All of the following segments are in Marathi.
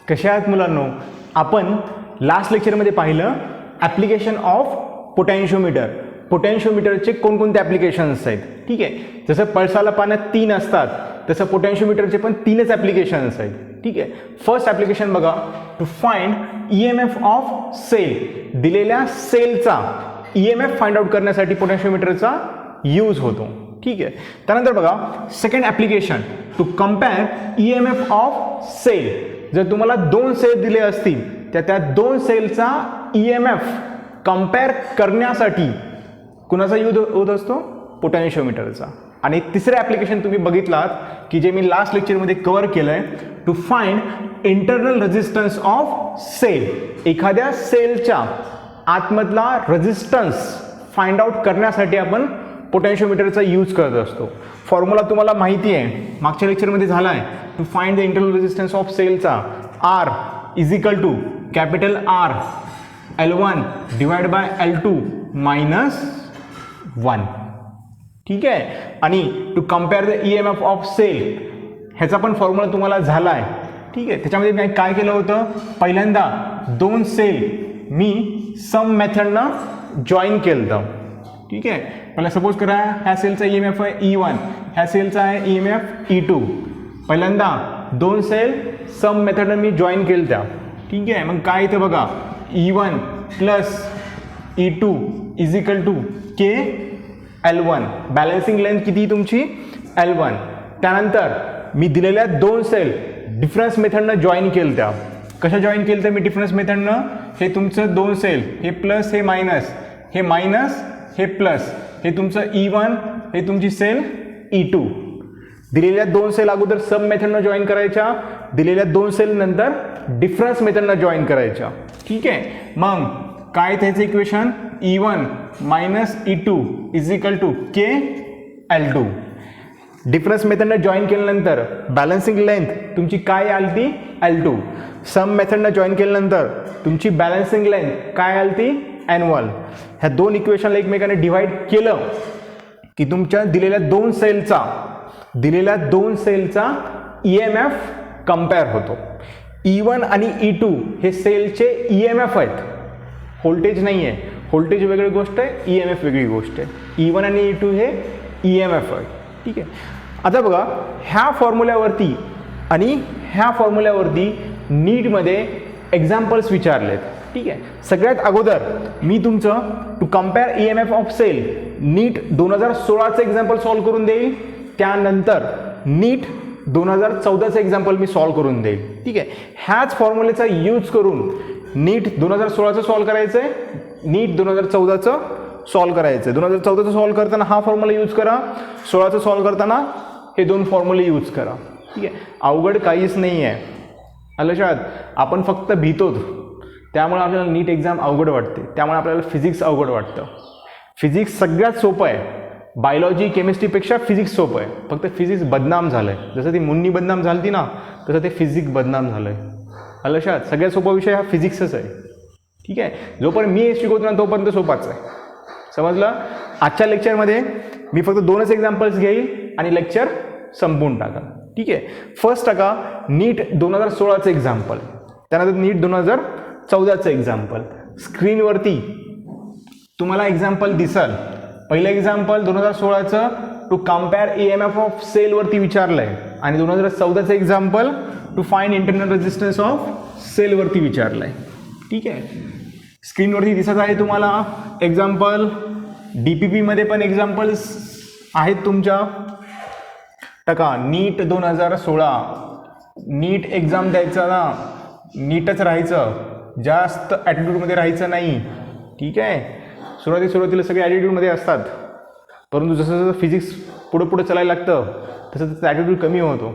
कशा आहात मुलांनो? आपण लास्ट लेक्चरमध्ये पाहिलं ॲप्लिकेशन ऑफ पोटॅन्शिओमीटर. पोटॅन्शिओमीटरचे कोणकोणते ॲप्लिकेशन्स आहेत. ठीक आहे, जसं पळसाला पाण्यात 3 असतात तसं पोटॅन्शिओमीटरचे पण 3च ॲप्लिकेशन्स आहेत. ठीक आहे, फर्स्ट ॲप्लिकेशन बघा, to find EMF of cell. दिलेल्या सेलचा EMF फाइंड आउट करण्यासाठी पोटॅन्शिओमीटरचा यूज होतो. ठीक आहे, त्यानंतर बघा second application, to compare EMF of cell. जर तुम्हाला 2 सेल दिले असतील तर त्या 2 सेलचा EMF कम्पेअर करण्यासाठी कुणाचा यूज होत असतो? पोटॅन्शिओमीटरचा. आणि तिसरं ॲप्लिकेशन तुम्ही बघितलात की जे मी लास्ट लेक्चरमध्ये कव्हर केलं आहे, to find internal resistance of cell. एखाद्या सेलच्या आतमधला रेझिस्टन्स फाइंड आउट करण्यासाठी आपण पोटॅन्शिओमीटरचा यूज करत असतो. फॉर्म्युला तुम्हाला माहिती आहे, मागच्या लेक्चरमध्ये झाला आहे. To find the internal resistance of सेलचा R is equal to capital R L1 divide by L2 minus 1. ठीक आहे, आणि to compare the EMF of cell ह्याचा पण फॉर्म्युला तुम्हाला झाला आहे. ठीक आहे, त्याच्यामध्ये मी काय केलं होतं, पहिल्यांदा 2 सेल मी सम मेथडनं जॉईन केलं होतं. ठीक आहे, मला सपोज करा ह्या सेलचा EMF आहे E1, ह्या सेलचा आहे EMF E2. पहिल्यांदा 2 सेल सम मेथडनं मी जॉईन केलं त्या. ठीक आहे, मग काय इथं बघा, E1 plus E2 is equal to K L1. Balancing length किती तुमची? L1. त्यानंतर मी दिलेल्या 2 सेल डिफरन्स मेथडनं जॉईन केलं त्या. कशा जॉईन केलं त्या मी डिफरन्स मेथडनं? हे तुमचं 2 सेल, हे प्लस हे मायनस, हे मायनस हे प्लस, हे तुमचं E1, हे तुमची सेल E2. दिलेल्या 2 सेल अगोदर सब मेथडनं जॉईन करायच्या, दिलेल्या 2 सेल नंतर डिफरन्स मेथडनं जॉईन करायच्या. ठीक आहे, मग काय त्याचं equation? E1 minus E2 is equal to K L2. Difference मेथडनं जॉईन केल्यानंतर बॅलन्सिंग लेंथ तुमची काय आली ती? L2. सम मेथडनं जॉईन केल्यानंतर तुमची बॅलन्सिंग लेंथ काय आली ती? N1. ह्या 2 इक्वेशनला एकमेकाने डिवाइड केलं की तुमच्या दिलेल्या 2 सेलचा EMF कम्पेअर होतो. E1 आणि E2 हे सेलचे EMF आहेत, व्होल्टेज नाही आहे. व्होल्टेज वेगळी गोष्ट आहे, EMF वेगळी गोष्ट आहे. E1 आणि E2 हे EMF आहे. ठीक आहे, आता बघा ह्या फॉर्म्युल्यावरती आणि ह्या फॉर्म्युल्यावरती नीटमध्ये एक्झाम्पल्स विचारलेत. ठीक आहे, सगळ्यात अगोदर मी तुमचं to compare EMF of cell NEET 2016चं एक्झाम्पल सॉल्व्ह करून देईल. त्यानंतर नीट 2014चं एक्झाम्पल मी सॉल्व्ह करून देईल. ठीक आहे, ह्याच फॉर्म्युलेचा यूज करून नीट 2016चं सॉल्व्ह करायचं आहे, नीट 2014चं सॉल्व्ह करायचं आहे. 2014चं सॉल्व्ह करताना हा फॉर्म्युला यूज करा, 16चं सॉल्व्ह करताना हे 2 फॉर्म्युले यूज करा. ठीक आहे, अवघड काहीच नाही आहे. लक्षात, आपण फक्त भीतोच, त्यामुळे आपल्याला नीट एक्झाम अवघड वाटते, त्यामुळे आपल्याला फिजिक्स अवघड वाटतं. फिजिक्स सगळ्यात सोपं आहे. बायोलॉजी केमिस्ट्रीपेक्षा फिजिक्स सोपं आहे. फक्त फिजिक्स बदनाम झालं आहे. जसं ती मुन्नी बदनाम झाली ती ना, तसं ते फिजिक्स बदनाम झालं आहे. लक्षात, सगळ्यात सोपा विषय हा फिजिक्सच आहे. ठीक आहे, जोपर्यंत मी हे शिकवतो ना तोपर्यंत सोपाच आहे. समजलं? आजच्या लेक्चरमध्ये मी फक्त 2च एक्झाम्पल्स घेईल आणि लेक्चर संपवून टाका. ठीक आहे, फर्स्ट टाका नीट 2016चं एक्झाम्पल, त्यानंतर नीट 2014चं एक्झाम्पल. स्क्रीनवरती तुम्हाला एक्झाम्पल दिसल. पहिलं एक्झाम्पल 2016चं टू कम्पेअर EMF ऑफ सेलवरती विचारलं आहे, आणि 2014चं example to find internal resistance of सेलवरती विचारलं आहे. ठीक आहे, स्क्रीनवरती दिसत आहे तुम्हाला एक्झाम्पल. DPPमध्ये पण एक्झाम्पल्स आहेत तुमच्या. टाका नीट 2016. नीट एक्झाम द्यायचं ना, नीटच राहायचं, जास्त ॲटिट्यूडमध्ये राहायचं नाही. ठीक आहे, सुरुवातीला सगळे ॲटिट्यूडमध्ये असतात, परंतु जसं जसं फिजिक्स पुढं चालायला लागतं तसं त्याचा ॲटिट्यूड कमी होतो.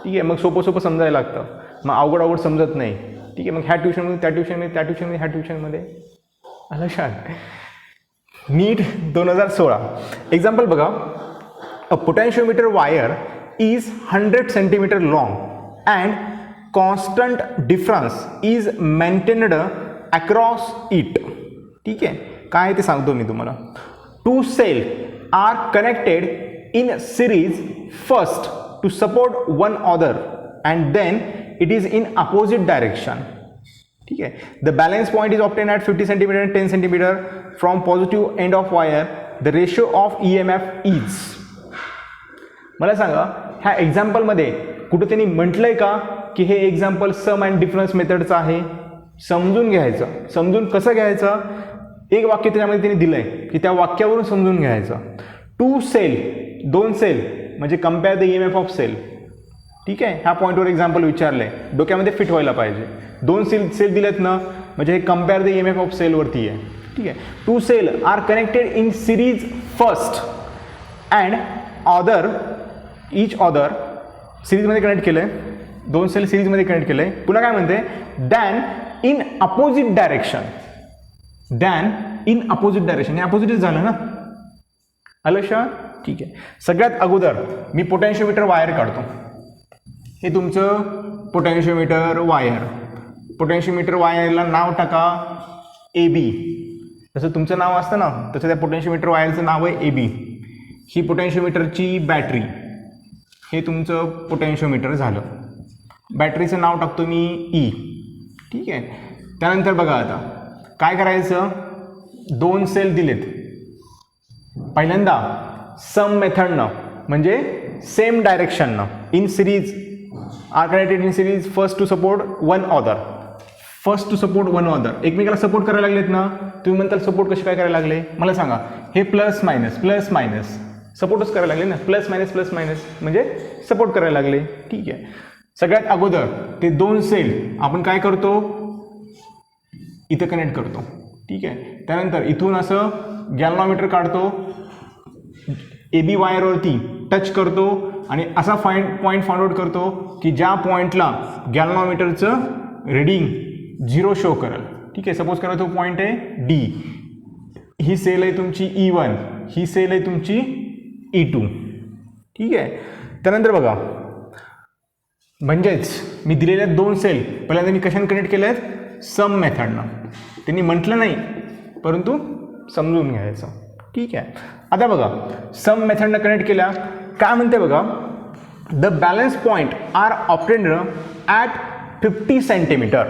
ठीक आहे, मग सोपं समजायला लागतं, मग अवघड समजत नाही. ठीक आहे, मग ह्या ट्युशनमध्ये त्या ट्युशनमध्ये, त्या ट्युशनमध्ये ह्या ट्युशनमध्ये. लक्षात, नीट 2016 एक्झाम्पल बघा. अ पोटॅन्शिओमीटर wire is 100 centimeter long and constant difference is maintained across it. ठीक आहे, काय ते सांगतो मी तुम्हाला. 2 cells are connected in series first to support one other and then it is in opposite direction. ठीक आहे. The balance point is obtain at 50 centimetre and 10 centimetre from positive end of wire. The ratio of EMF is. मला सांगा ह्या एक्झाम्पलमध्ये कुठं त्यांनी म्हटलंय का की हे एक्झाम्पल सम अँड डिफरन्स मेथडचं आहे? समजून घ्यायचं. समजून कसं घ्यायचं? एक वाक्य त्याच्यामध्ये त्यांनी दिलंय की त्या वाक्यावरून समजून घ्यायचं. 2 सेल, 2 सेल म्हणजे compare the EMF of cell. ठीक आहे. ह्या पॉईंटवर एक्झाम्पल विचारलंय, डोक्यामध्ये फिट व्हायला पाहिजे. 2 सेल दिलेत ना, म्हणजे हे कम्पेअर द EMF ऑफ सेलवरती आहे. ठीक आहे. 2 cell are connected in series first and other each other. सिरीजमध्ये कनेक्ट केलं आहे, 2 सेल सिरीजमध्ये कनेक्ट केलं आहे. पुन्हा काय म्हणते? Than in opposite direction. Than in opposite direction. हे अपोजिटच झालं ना, आलं लक्षात? ठीक आहे. सगळ्यात अगोदर मी पोटॅन्शियोमीटर वायर काढतो. हे तुमचं पोटॅन्शियोमीटर वायर. पोटॅन्शियोमीटर वायरला नाव टाका AB. जसं तुमचं नाव असतं ना तसं त्या पोटॅन्शियोमीटर वायरचं नाव आहे AB. ही पोटॅन्शियोमीटरची बॅटरी. हे तुमचं पोटॅन्शियोमीटर झालं. बॅटरीचं नाव टाकतो मी E. ठीक आहे. त्यानंतर बघा आता काय करायचं? 2 सेल दिलेत. पहिल्यांदा सम मेथडनं म्हणजे सेम डायरेक्शननं in series are connected in series first to support one other. First to support one other. एकमेकाला सपोर्ट करायला लागलेत ना. तुम्ही म्हणताल सपोर्ट कसे काय करायला लागले? मला सांगा. हे प्लस मायनस सपोर्टच करायला लागले ना. प्लस मायनस म्हणजे सपोर्ट करायला लागले. ठीक आहे. सगळ्यात अगोदर ते 2 सेल आपण काय करतो? इथं कनेक्ट करतो. ठीक आहे. त्यानंतर इथून असं गॅल्व्हनोमीटर काढतो, AB वायरवरती टच करतो आणि असा पॉईंट फाइंड आउट करतो की ज्या पॉईंटला गॅल्व्हनोमीटरचं रिडिंग 0 शो करेल. ठीक आहे. सपोज करा तो पॉईंट आहे D. ही सेल आहे तुमची E1, ही सेल आहे तुमची E2. ठीक आहे. त्यानंतर बघा, म्हणजेच मी दिलेल्या 2 सेल पहिल्यांदा मी कशाने कनेक्ट केले आहेत? सम मेथडनं. त्यांनी म्हटलं नाही परंतु समजून घ्यायचं. ठीक आहे. आता बघा सम मेथडनं कनेक्ट केल्या. काय म्हणते बघा? The balance point are obtained at 50 centimetre.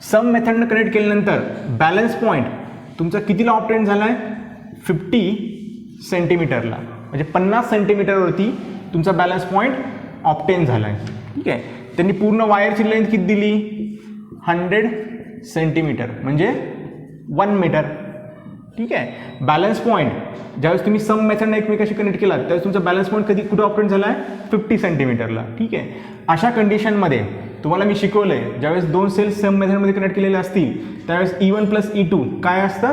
Sum मेथडनं कनेक्ट केल्यानंतर बॅलन्स पॉईंट तुमचा कितीला ऑप्टेंड झाला आहे? 50 सेंटीमीटरला. म्हणजे 50 सेंटीमीटरवरती तुमचा बॅलन्स पॉईंट ऑप्टेन झाला आहे. ठीक आहे. त्यांनी पूर्ण वायरची लेंथ किती दिली? 100 सेंटीमीटर म्हणजे 1 मीटर. ठीक आहे. बॅलन्स पॉईंट ज्यावेळेस तुम्ही सम मेथडने एकमेकाशी कनेक्ट केला त्यावेळेस तुमचा बॅलन्स पॉईंट कधी कुठे ऑप्टेंड झाला आहे? 50 सेंटीमीटरला. ठीक आहे. अशा कंडिशनमध्ये तुम्हाला मी शिकवलं आहे ज्यावेळेस 2 सेल सम मेथडमध्ये कनेक्ट केलेले असतील त्यावेळेस E1 प्लस E2 काय असतं?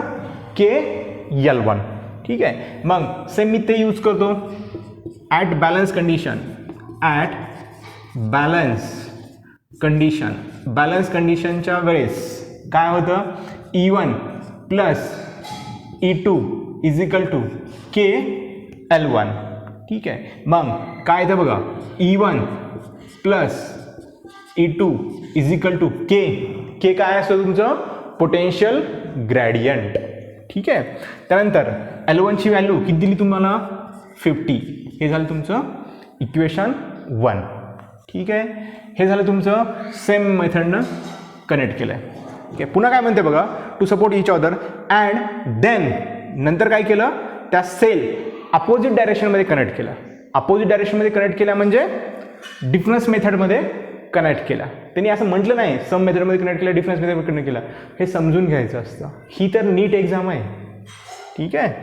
KL1. ठीक आहे. मग सेम मी ते यूज करतो. At balance condition. At balance condition. Balance कंडिशनच्या वेळेस काय होतं? E1 plus E2 is equal to KL1. ठीक आहे. मग काय येतं बघा? E1 plus E2 is equal to K काय असतं तुमचं? Potential gradient. ठीक आहे. त्यानंतर L1 ची व्हॅल्यू किती दिली तुम्हाला? 50. हे झालं तुमचं इक्वेशन 1. ठीक आहे. हे झालं तुमचं सेम मेथडनं कनेक्ट केलं आहे. ठीक आहे. पुन्हा काय म्हणते बघा? To support each other and then नंतर काय केलं? त्या सेल अपोजिट डायरेक्शनमध्ये कनेक्ट केला. अपोजिट डायरेक्शनमध्ये कनेक्ट केला म्हणजे डिफरन्स मेथडमध्ये कनेक्ट केला. त्यांनी असं म्हटलं नाही सम मेथडमध्ये कनेक्ट केला, डिफरन्स मेथडमध्ये कनेक्ट केला. हे समजून घ्यायचं असतं. ही तर नीट एक्झाम आहे. ठीक आहे.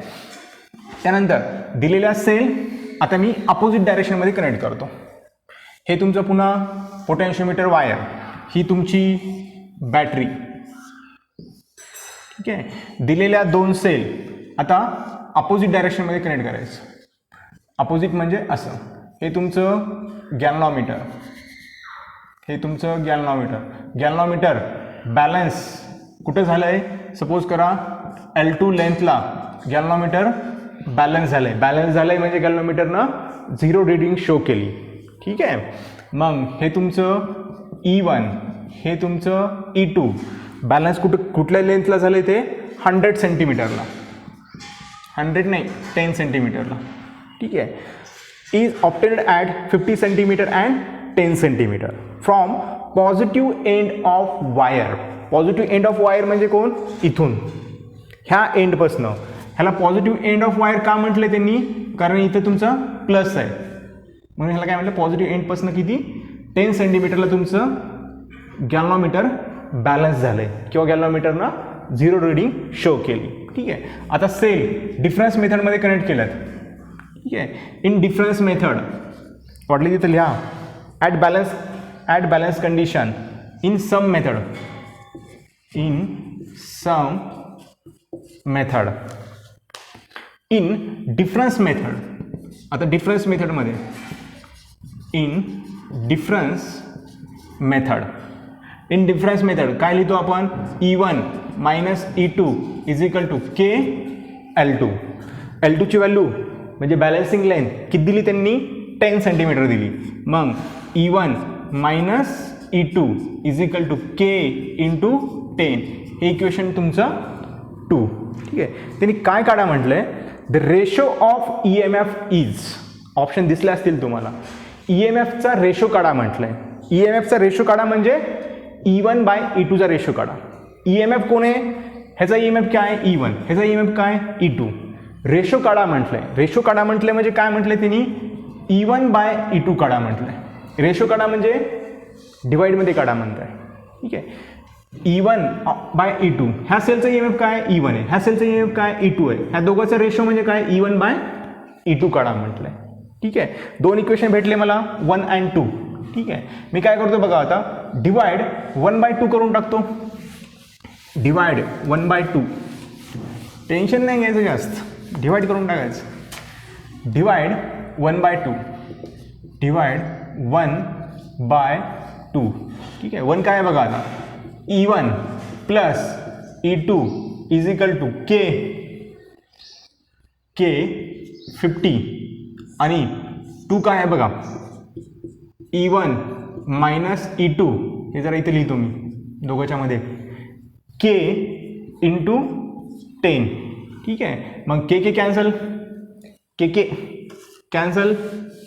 त्यानंतर दिलेल्या सेल आता मी अपोजिट डायरेक्शनमध्ये कनेक्ट करतो. हे तुमचं पुन्हा पोटॅन्शियोमीटर वायर. ही तुमची बॅटरी. ठीक आहे. दिलेल्या 2 सेल आता अपोजिट डायरेक्शनमध्ये कनेक्ट करायचं. अपोजिट म्हणजे असं. हे तुमचं गॅल्व्हनोमीटर. हे तुमचं गॅल्व्हनोमीटर बॅलन्स कुठं झालं आहे? सपोज करा L2 लेंथला गॅल्व्हनोमीटर बॅलन्स झालं आहे म्हणजे गॅल्व्हनोमीटरनं 0 रिडिंग शो केली. ठीक आहे. मग हे तुमचं E1, हे तुमचं E2 बॅलन्स कुठल्या लेंथला झालं आहे? ते 100 सेंटीमीटरला. 100 नाही 10 सेंटीमीटरला. ठीक आहे. Is obtained at 50 centimetre and 10 centimetre from positive end of wire. Positive end of wire म्हणजे कोण? इथून ह्या एंडपासनं. ह्याला पॉझिटिव्ह एंड ऑफ वायर का म्हटलं त्यांनी? कारण इथं तुमचा प्लस आहे म्हणून ह्याला काय म्हटलं? पॉझिटिव्ह एंडपासनं किती? 10 सेंटीमीटरला तुमचं गॅल्व्हनोमीटर बॅलन्स झालंय किंवा गॅल्व्हनोमीटरनं 0 रिडिंग शो केली. ठीक आहे. आता सेल डिफरन्स मेथडमध्ये कनेक्ट केल्यात. ठीक आहे. इन डिफरन्स मेथड वाटली तिथं लिहा. At balance condition in sum method. In sum method. In difference method. आता डिफरन्स मेथडमध्ये in difference method. In difference method काय लिहितो आपण? E1 minus E2 is equal to K L2. L2ची व्हॅल्यू म्हणजे बॅलन्सिंग लेंथ किती दिली त्यांनी? 10 सेंटीमीटर दिली. मग E1 minus E2 is equal to K into 10. हे इक्वेशन तुमचं 2. ठीक आहे. त्यांनी काय काढा म्हटलंय? The ratio of EMF is. Option दिसले असतील तुम्हाला. EMFचा रेशो काढा म्हटलंय. EMFचा रेशो काढा म्हणजे E1 बाय E2 चा रेशो काढा. EMF कोण आहे? ह्याचा EMF काय? E1. ह्याचा EMF काय? E2. रेशो काढा म्हटलंय. रेशो काढा म्हटलंय म्हणजे काय म्हटलंय त्यांनी? E1 बाय E2 काढा म्हटलंय. रेशो काढा म्हणजे डिवाइडमध्ये काढा म्हणताय. ठीक आहे. E1 bye E2. ह्या सेलचा EMF काय? E1 आहे. ह्या सेलचा EMF काय? E2 आहे. ह्या दोघांचा रेशो म्हणजे काय? E1 बाय E2 काढा म्हटलंय. ठीक आहे. दोन इक्वेशन भेटले मला 1 आणि 2. ठीक आहे. मी काय करतो बघा आता? डिवाइड 1/2 करून टाकतो. डिवाइड 1/2. टेन्शन नाही घ्यायचं जास्त. डिवाइड करून टाकायचं. डिवाइड 1/2. डिवाइड 1/2. ठीक आहे. 1 काय आहे बघा आता? E1 plus E2 is equal to K 50 आणि 2 काय आहे बघा? E1 minus E2. हे जरा इथे लिहितो मी दोघांच्या मध्ये. के इंटू 10. ठीक आहे. मग के कॅन्सल. के कॅन्सल.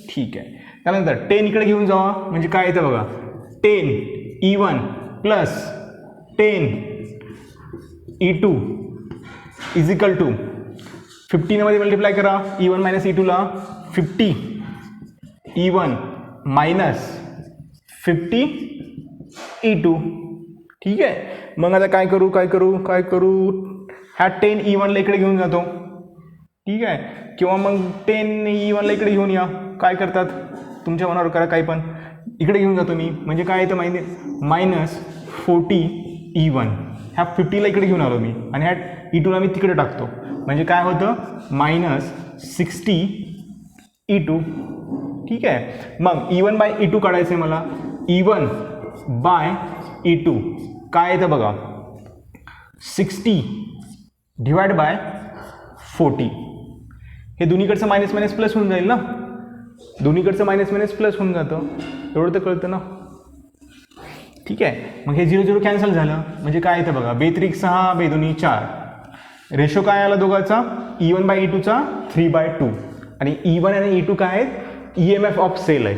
ठीक आहे. त्यानंतर 10 इकडे घेऊन जावा म्हणजे काय येतं बघा? 10 E1 plus 10 E2 is equal to 15 मध्ये मल्टिप्लाय करा. E1 minus E2ला 50 E1 minus 50 E2. ठीक आहे. मग आता काय करू? ह्या 10 E1ला इकडे घेऊन जातो. ठीक आहे. किंवा मग 10 E1ला इकडे घेऊन या. काय करतात? तुमच्या मनावर करा काही पण. इकडे घेऊन जातो मी म्हणजे काय येतं माहिती? Minus 40 E1. ह्या 50ला इकडे घेऊन आलो मी आणि ह्या E2ला मी तिकडे टाकतो म्हणजे काय होतं? Minus 60 E2. ठीक आहे. मग E1 बाय E2 काढायचं आहे मला. E1 बाय E2 काय येतं बघा? 60 डिवाइड बाय 40. हे दोन्हीकडचं मायनस मायनस प्लस होऊन जाईल ना. दोन्हीकडचं मायनस मायनस प्लस होऊन जातं. एवढं तर कळतं ना. ठीक आहे. मग हे 0 0 कॅन्सल झालं म्हणजे काय येतं बघा? 2 त्रिक 6 2 दुनी 4. रेशो काय आला दोघांचा? E1 bye E2चा 3/2. आणि E1 आणि E2 काय आहेत? EMF ऑफ सेल आहे.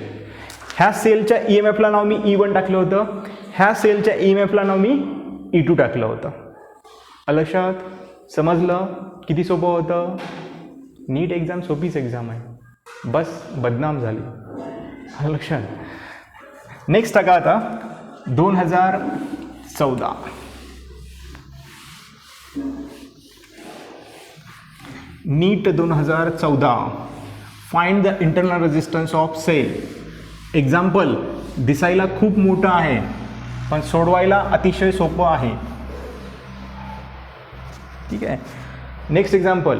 ह्या सेलच्या EMFला नाव मी E1 टाकलं होतं. ह्या सेलच्या EMFला नाव मी E2 टाकलं होतं. लक्षात? समजलं? किती सोपं होतं? नीट एक्झाम सोपीच एक्झाम आहे. बस बदनाम झाली. लक्षात? नेक्स्ट टाका आता 2014. नीट 2014. Find the internal resistance of cell. Example दिसायला खूप मोठं आहे पण सोडवायला अतिशय सोपं आहे. ठीक आहे. नेक्स्ट एक्झाम्पल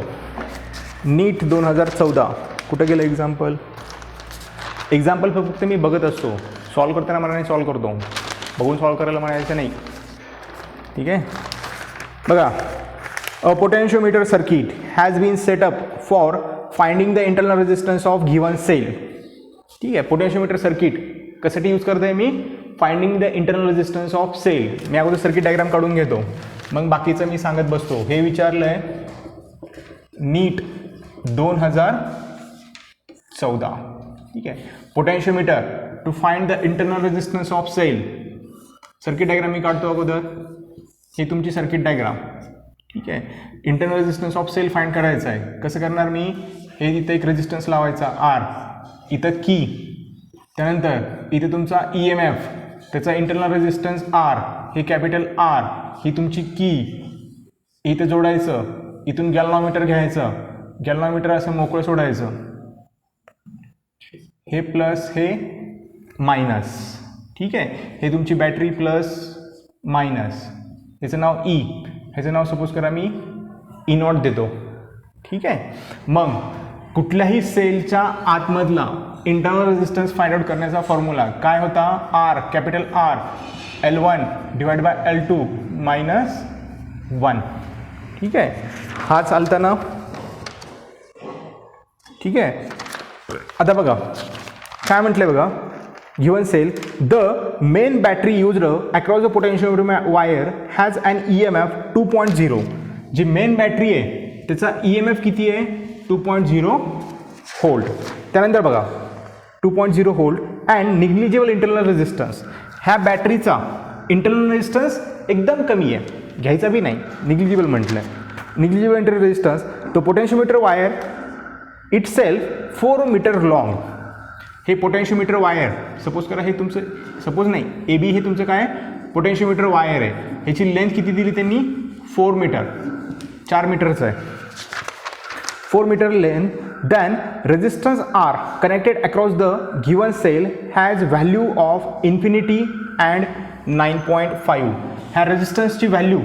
नीट 2014. कुठं गेलं एक्झाम्पल? एक्झाम्पल फक्त मी बघत असतो. सॉल्व करताना मला नाही सॉल्व करतो. बघून सॉल्व करायला म्हणायचं नाही. ठीक आहे. बघा. A potentiometer circuit has been set up for finding the internal resistance of given cell. ठीक आहे. पोटेन्शियोमीटर सर्किट कशासाठी यूज करतोय मी? Finding the internal resistance of cell. मी अगोदर सर्किट डायग्राम काढून घेतो मग बाकीचं मी सांगत बसतो. हे विचारलं आहे नीट 2014. ठीक आहे. Potentiometer to find the internal resistance of cell. Circuit diagram मी काढतो अगोदर. ही तुमची सर्किट डायग्राम. ठीक आहे. Internal resistance of cell find करायचा आहे. कसं करणार मी, हे इथं एक रेजिस्टन्स लावायचा आर, इथं की, त्यानंतर इथे तुमचा ई एम एफ, त्याचा इंटरनल रेजिस्टन्स आर, हे कॅपिटल आर, ही तुमची की, इथे जोडायचं. इथून गॅल्व्हनोमीटर घ्यायचं, गॅल्व्हनोमीटर असं मोकळं सोडायचं, हे प्लस हे मायनस. ठीक आहे. हे तुमची बॅटरी प्लस मायनस, ह्याचं नाव ई, ह्याचं नाव सपोज करा मी ई नॉट देतो. ठीक आहे. मग कुठल्याही सेलच्या आतमधला इंटरनल रेजिस्टन्स फाइंड आउट करण्याचा फॉर्म्युला काय होता, R, capital R, L1 divide by L2 minus 1. ठीक आहे. हा चालता ना. ठीक आहे. आता बघा काय म्हटलंय बघा, given cell the main battery used across the potentiometer wire has an EMF 2.0. जी मेन बॅटरी आहे त्याचा EMF किती आहे, 2.0 व्होल्ट. त्यानंतर बघा 2.0 volt and negligible internal resistance. ह्या बॅटरीचा इंटरनल रेजिस्टन्स एकदम कमी आहे, घ्यायचा बी नाही, निग्लिजिबल म्हटलं आहे. Negligible internal resistance. तो potentiometer wire itself 4 metre long. हे पोटेन्शियोमीटर वायर सपोज करा, हे तुमचं सपोज नाही, ए बी हे तुमचं काय पोटेन्शियोमीटर वायर आहे. ह्याची लेंथ किती दिली त्यांनी, 4 मीटर, 4 मीटरचं आहे, 4 metre length. Then resistance R connected across the given cell has value of infinity and 9.5. ह्या रेजिस्टन्सची व्हॅल्यू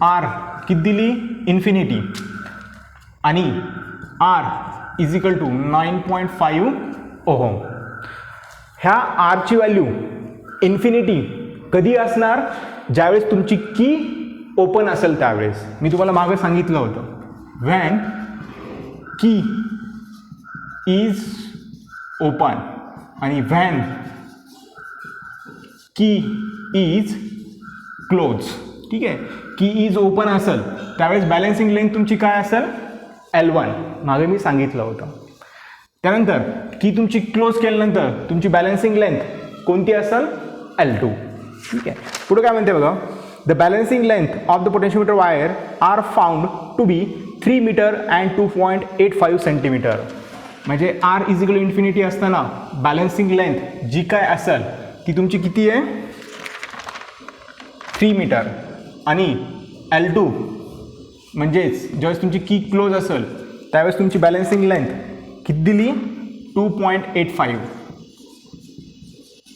आर किती दिली, इन्फिनिटी, आणि R is equal to 9.5 ohm. ह्या आरची व्हॅल्यू इन्फिनिटी कधी असणार, ज्यावेळेस तुमची की ओपन असेल त्यावेळेस. मी तुम्हाला मागे सांगितलं होतं, व्हॅन की इज ओपन आणि व्हॅन की इज क्लोज. ठीक आहे. की इज ओपन असेल त्यावेळेस बॅलन्सिंग लेंथ तुमची काय असेल, L1, मागे मी सांगितलं होतं. त्यानंतर की तुमची क्लोज केल्यानंतर तुमची बॅलन्सिंग लेंथ कोणती असेल, L2. ठीक आहे. पुढे काय म्हणते बघा, the balancing length of the potentiometer wire are found to be 3 metre and 2.85 centimetre. म्हणजे आर इज इक्वल इन्फिनिटी असताना बॅलन्सिंग लेंथ जी काय असेल ती तुमची किती आहे, 3 मीटर, आणि L2 म्हणजेच ज्यावेळेस तुमची की क्लोज असेल त्यावेळेस तुमची बॅलन्सिंग लेंथ किती दिली, 2.85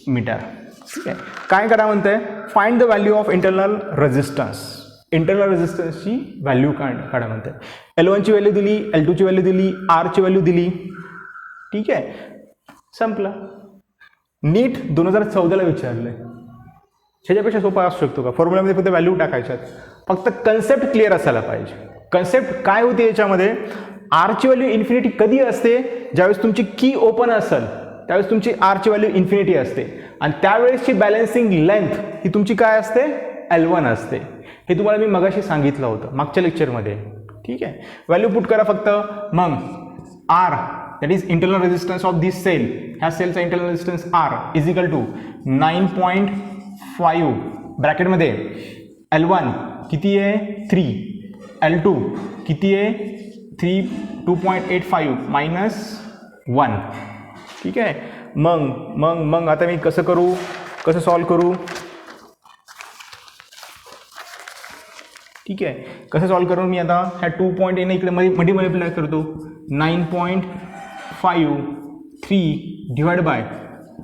मीटर. ठीक आहे. काय करा म्हणते, find the value of internal resistance. Internal रेजिस्टन्सची व्हॅल्यू काढा म्हणते. L1ची व्हॅल्यू दिली, L2ची व्हॅल्यू दिली, आरची व्हॅल्यू दिली. ठीक आहे. संपलं. नीट 2014ला विचारलं आहे. ह्याच्यापेक्षा सोपा असू शकतो का, फॉर्म्युलामध्ये फक्त व्हॅल्यू टाकायच्यात, फक्त कन्सेप्ट क्लिअर असायला पाहिजे. कन्सेप्ट काय होते याच्यामध्ये, आरची व्हॅल्यू इन्फिनिटी कधी असते, ज्यावेळेस तुमची की ओपन असेल त्यावेळेस तुमची आरची व्हॅल्यू इन्फिनिटी असते, आणि त्यावेळेसची बॅलन्सिंग लेंथ ही तुमची काय असते, L1 असते. हे तुम्हाला मी मगाशी सांगितलं होतं मागच्या लेक्चरमध्ये. ठीक आहे. व्हॅल्यू पुट करा फक्त. मग R that is internal resistance of this cell, ह्या सेलचा internal resistance R is equal to 9.5 ब्रॅकेटमध्ये L1 किती आहे, 3, L2 किती आहे, 3, 2.85 मायनस 1. ठीक आहे. मग मग मग आता मी कसं करू, कसं सॉल्व करू. ठीक आहे. कसं सॉल्व करून मी आता ह्या 2 पॉईंट येणं इकडे मध्ये मल्टिप्लाय करतो. 9.5 3 डिवाइड बाय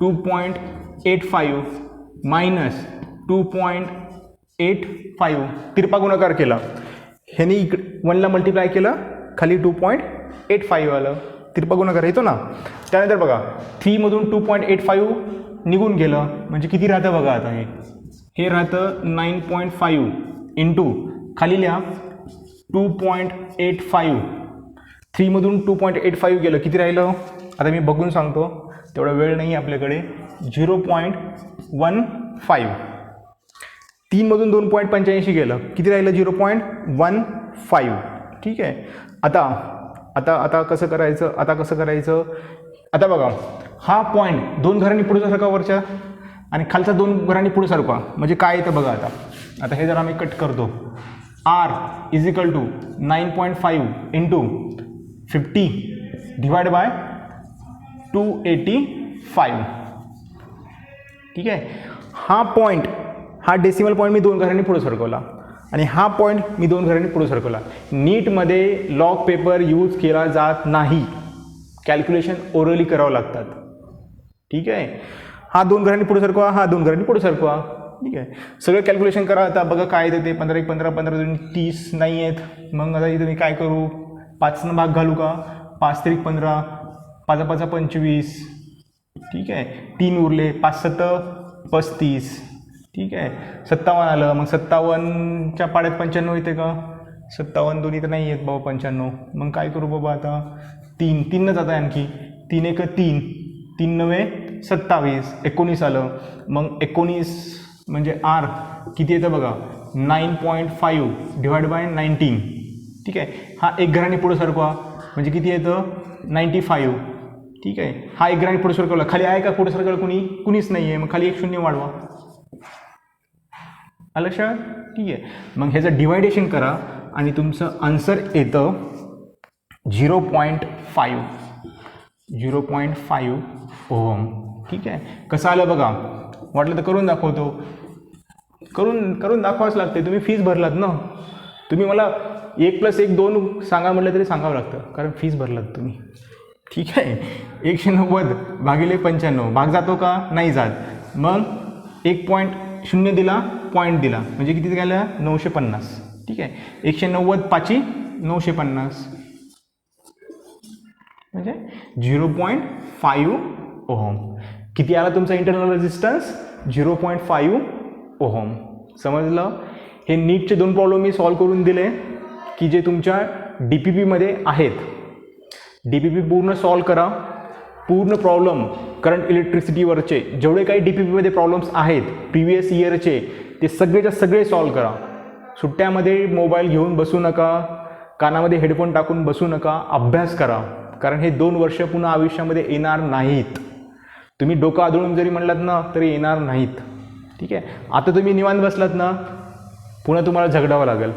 2.85 मायनस 2.85 तिरपा गुणाकार केला, ह्याने इकडे 1ला मल्टिप्लाय केलं, खाली 2.85 आलं, तिरपा गुणाकार येतो ना. त्यानंतर बघा 3 मधून 2.85 निघून गेलं, म्हणजे किती राहतं बघा आता, हे राहतं 9.5 इंटू खाली लिहा 2.85. 3 मधून 2.85 गेलं, किती राहिलं आता मी बघून सांगतो, तेवढा वेळ नाही आपल्याकडे. 0.15. 3 मधून 2.85 गेलं, किती राहिलं, 0.15. ठीक आहे. आता आता आता कसं करायचं, आता कसं करायचं, आता बघा हा पॉईंट 2 घरांनी पुढे जातो का वरच्या, आणि खालचा 2 घरांनी पुढे सरकवा. म्हणजे काय येतं बघा आता हे जर आम्ही कट करतो, R is equal to 9.5 into 50 divide by 285. ठीक आहे. हा डेसिमल पॉईंट मी 2 घरांनी पुढे सरकवला आणि हा पॉईंट मी 2 घरांनी पुढे सरकवला. नीटमध्ये लॉग पेपर यूज केला जात नाही, कॅल्क्युलेशन ओरली करावं लागतात. ठीक आहे. हा 2 घरांनी पुढे सरकवा, हा 2 घरांनी पुढे सरकवा. ठीक आहे. सगळं कॅल्क्युलेशन करा. आता बघा काय येते ते 15 1 15 15 2 30 नाही आहेत. मग आता इथे मी काय करू, 5 भाग घालू का, 5 3 15, 5 5 25. ठीक आहे. 3 उरले, 5 7 35. ठीक आहे. 57 आलं. मग 57च्या पाड्यात 95 येते का, 57 दोन्ही तर नाही आहेत बाबा 95. मग काय करू बाबा आता, 3 जात आहे आणखी, 3 1 3, 3 9 27, 19 आलं. मग 19 म्हणजे R किती येतं बघा, 9.5 डिवाइड बाय 19. ठीक आहे. हा 1 घराने पुढे सरकवा म्हणजे किती येतं, 95. ठीक आहे. हा 1 घराने पुढे सरकवला, खाली आहे का पुढे सरकवलं कुणीच नाही आहे, मग खाली 1 शून्य वाढवा. आलं लक्षात. ठीक आहे. मग ह्याचं डिवायडेशन करा आणि तुमचं आन्सर येतं 0.5 ओहम. ठीक आहे. कसं आलं बघा, वाटलं तर करून दाखवतो. करून दाखवावंच लागते. तुम्ही फीस भरलात ना, तुम्ही मला 1 + 1 2 सांगा म्हटलं तरी सांगावं लागतं, कारण फीस भरलात तुम्ही. ठीक आहे. 190 भागिले 95 भाग जातो का, नाही जात. मग 1.0 दिला, पॉईंट दिला म्हणजे किती गेलं, 950. ठीक आहे. 190 5 950 म्हणजे 0.5 ओहम. किती आला तुमचा इंटरनल रेजिस्टन्स, 0.5 ओहम. समजलं. हे नीटचे 2 प्रॉब्लेम मी सॉल्व करून दिले की जे तुमच्या DPPमध्ये आहेत. DPP पूर्ण सॉल्व करा. पूर्ण प्रॉब्लेम करंट इलेक्ट्रिसिटीवरचे जेवढे काही DPPमध्ये प्रॉब्लेम्स आहेत प्रिव्हियस इयरचे, ते सगळेच्या सगळे सॉल्व करा. सुट्ट्यामध्ये मोबाईल घेऊन बसू नका, कानामध्ये हेडफोन टाकून बसू नका, अभ्यास करा. कारण हे 2 वर्ष पुन्हा आयुष्यामध्ये येणार नाहीत. तुम्ही डोकं आदळून जरी म्हणलात ना तरी येणार नाहीत. ठीक आहे. आता तुम्ही निवांत बसलात ना, पुन्हा तुम्हाला झगडावं लागेल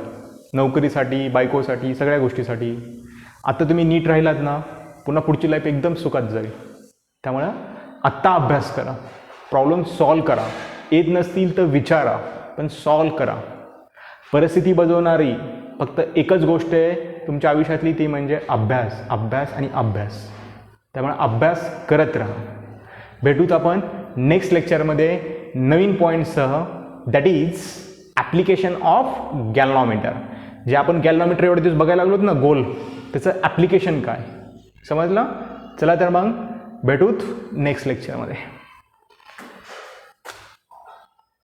नोकरीसाठी, बायकोसाठी, सगळ्या गोष्टीसाठी. आता तुम्ही नीट राहिलात ना, पुन्हा पुढची लाईफ एकदम सुखात जाईल. त्यामुळे आत्ता अभ्यास करा, प्रॉब्लेम सॉल्व करा. येत नसतील तर विचारा, पण सॉल्व करा. परिस्थिती बदलणारी फक्त एकच गोष्ट आहे तुमच्या आयुष्यातली, ती म्हणजे अभ्यास, अभ्यास आणि अभ्यास. त्यामुळे अभ्यास करत राहा. भेटूत आपण नेक्स्ट लेक्चरमध्ये नवीन पॉईंटसह, that is application of galvanometer. जे आपण गॅल्व्हनोमीटर एवढे दिवस बघायला लागलोत ना गोल, त्याचं ॲप्लिकेशन काय समजलं. चला तर मग भेटूत नेक्स्ट लेक्चरमध्ये.